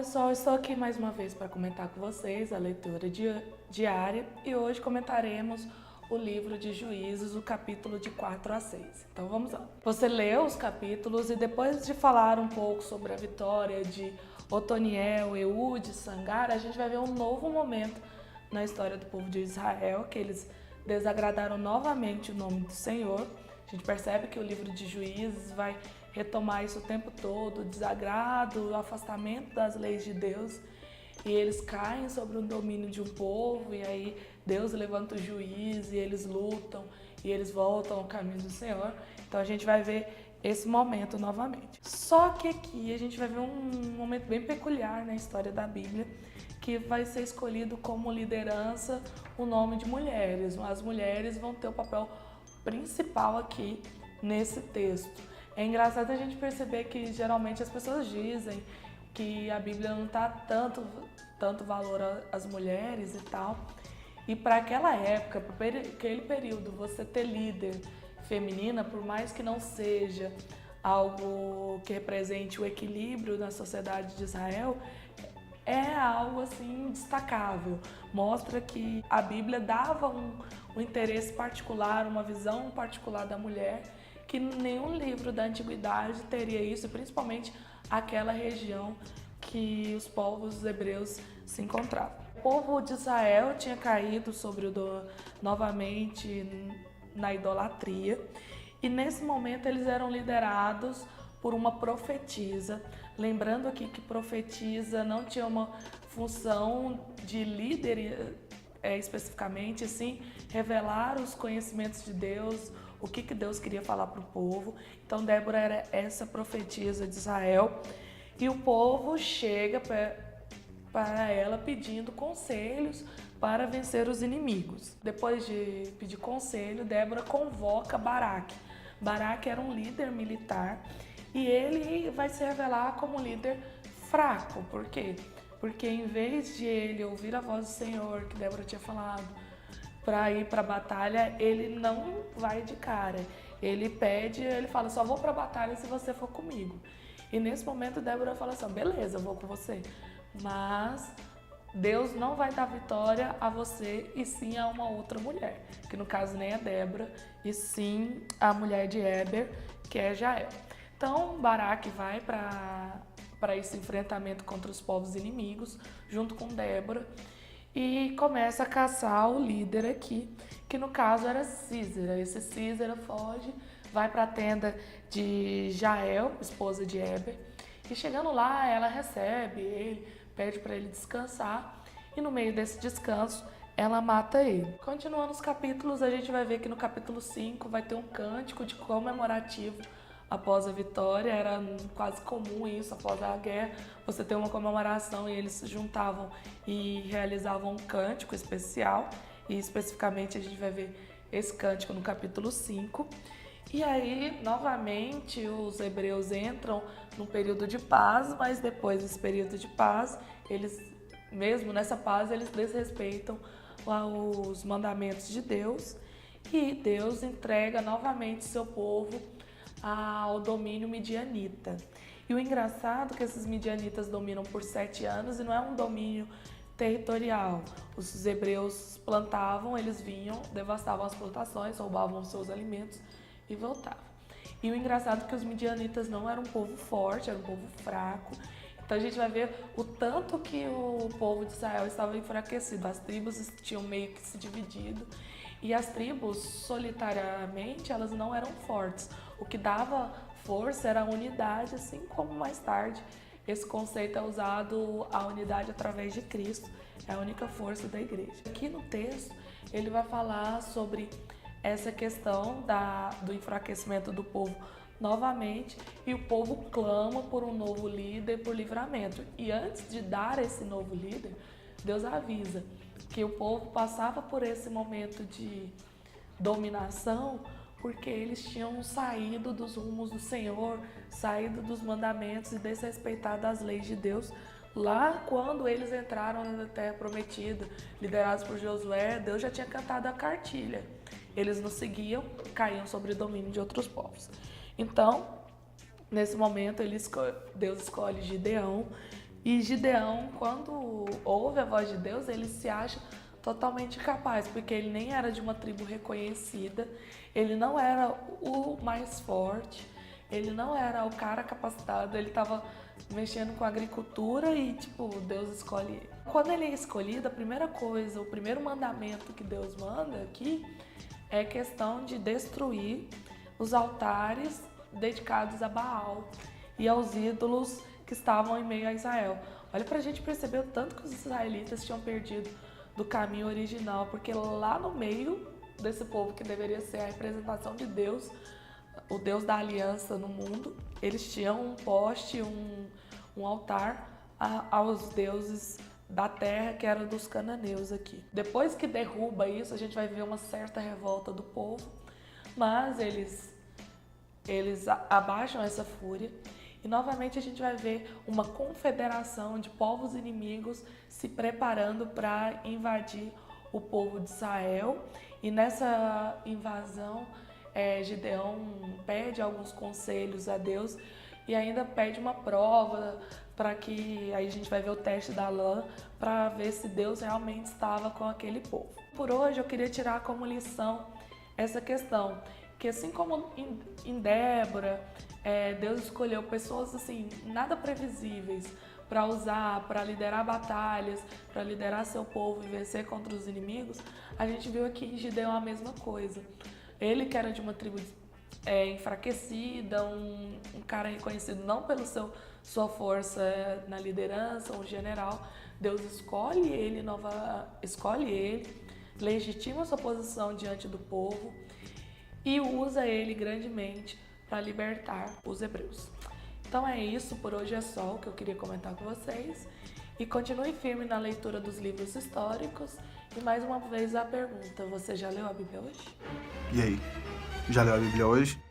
pessoal, estou aqui mais uma vez para comentar com vocês a leitura diária e hoje comentaremos o livro de Juízes, o capítulo de 4 a 6. Então vamos lá. Você leu os capítulos e depois de falar um pouco sobre a vitória de Otoniel, Eude, Sangar, a gente vai ver um novo momento na história do povo de Israel, que eles desagradaram novamente o nome do Senhor. A gente percebe que o livro de Juízes vai retomar isso o tempo todo, o desagrado, o afastamento das leis de Deus, e eles caem sobre o domínio de um povo, e aí Deus levanta o juiz, e eles lutam, e eles voltam ao caminho do Senhor. Então a gente vai ver esse momento novamente. Só que aqui a gente vai ver um momento bem peculiar na história da Bíblia, que vai ser escolhido como liderança o nome de mulheres. As mulheres vão ter o papel principal aqui nesse texto. É engraçado a gente perceber que geralmente as pessoas dizem que a Bíblia não dá tanto valor às mulheres e tal. E para aquela época, para aquele período, você ter líder feminina, por mais que não seja algo que represente o equilíbrio na sociedade de Israel, é algo assim destacável. Mostra que a Bíblia dava um interesse particular, uma visão particular da mulher, que nenhum livro da antiguidade teria isso, principalmente aquela região que os povos hebreus se encontravam. O povo de Israel tinha caído novamente na idolatria, e nesse momento eles eram liderados por uma profetisa. Lembrando aqui que profetisa não tinha uma função de líder especificamente, sim, revelar os conhecimentos de Deus, o que Deus queria falar para o povo. Então Débora era essa profetisa de Israel, e o povo chega para ela pedindo conselhos para vencer os inimigos. Depois de pedir conselho, Débora convoca Baraque. Baraque era um líder militar e ele vai se revelar como um líder fraco. Por quê? Porque em vez de ele ouvir a voz do Senhor, que Débora tinha falado, para ir para a batalha, ele não vai de cara. Ele fala, só vou para a batalha se você for comigo. E nesse momento Débora fala assim, beleza, eu vou com você. Mas Deus não vai dar vitória a você e sim a uma outra mulher, que no caso nem é Débora, e sim a mulher de Heber, que é Jael. Então Baraque vai para esse enfrentamento contra os povos inimigos, junto com Débora, e começa a caçar o líder aqui, que no caso era Sísera. Esse Sísera foge, vai para a tenda de Jael, esposa de Heber, e chegando lá ela recebe ele, pede para ele descansar, e no meio desse descanso ela mata ele. Continuando os capítulos, a gente vai ver que no capítulo 5 vai ter um cântico de comemorativo após a vitória. Era quase comum isso, após a guerra, você ter uma comemoração, e eles se juntavam e realizavam um cântico especial, e especificamente a gente vai ver esse cântico no capítulo 5. E aí, novamente, os hebreus entram num período de paz, mas depois desse período de paz, eles, mesmo nessa paz, eles desrespeitam os mandamentos de Deus, e Deus entrega novamente seu povo ao domínio midianita. E o engraçado é que esses midianitas dominam por 7 anos e não é um domínio territorial. Os hebreus plantavam, eles vinham, devastavam as plantações, roubavam os seus alimentos e voltavam. E o engraçado é que os midianitas não eram um povo forte, era um povo fraco. Então a gente vai ver o tanto que o povo de Israel estava enfraquecido. As tribos tinham meio que se dividido, e as tribos solitariamente elas não eram fortes. O que dava força era a unidade, assim como mais tarde esse conceito é usado, a unidade através de Cristo, é a única força da igreja. Aqui no texto ele vai falar sobre essa questão do enfraquecimento do povo novamente, e o povo clama por um novo líder, por livramento. E antes de dar esse novo líder, Deus avisa que o povo passava por esse momento de dominação porque eles tinham saído dos rumos do Senhor, saído dos mandamentos e desrespeitado as leis de Deus. Lá quando eles entraram na terra prometida, liderados por Josué, Deus já tinha cantado a cartilha. Eles não seguiam, caíam sobre o domínio de outros povos. Então, nesse momento, Deus escolhe Gideão, E Gideão, quando ouve a voz de Deus, ele se acha totalmente capaz, porque ele nem era de uma tribo reconhecida, ele não era o mais forte, ele não era o cara capacitado, ele estava mexendo com agricultura e, tipo, Deus escolhe ele. Quando ele é escolhido, a primeira coisa, o primeiro mandamento que Deus manda aqui é questão de destruir os altares dedicados a Baal e aos ídolos que estavam em meio a Israel. Olha pra gente perceber o tanto que os israelitas tinham perdido do caminho original, porque lá no meio desse povo que deveria ser a representação de Deus, o Deus da aliança no mundo, eles tinham um poste, um altar aos deuses da terra, que era dos cananeus aqui. Depois que derruba isso, a gente vai ver uma certa revolta do povo, mas eles abaixam essa fúria e novamente a gente vai ver uma confederação de povos inimigos se preparando para invadir o povo de Israel. E nessa invasão, Gideão pede alguns conselhos a Deus e ainda pede uma prova para que aí a gente vai ver o teste da lã para ver se Deus realmente estava com aquele povo. Por hoje eu queria tirar como lição essa questão, que assim como em Débora, Deus escolheu pessoas assim, nada previsíveis para usar, para liderar batalhas, para liderar seu povo e vencer contra os inimigos, a gente viu aqui em Gideão a mesma coisa. Ele que era de uma tribo enfraquecida, um cara reconhecido não pela sua força na liderança, um general, Deus escolhe ele, legitima sua posição diante do povo e usa ele grandemente para libertar os hebreus. Então é isso, por hoje é só o que eu queria comentar com vocês. E continue firme na leitura dos livros históricos. E mais uma vez a pergunta, você já leu a Bíblia hoje? E aí, já leu a Bíblia hoje?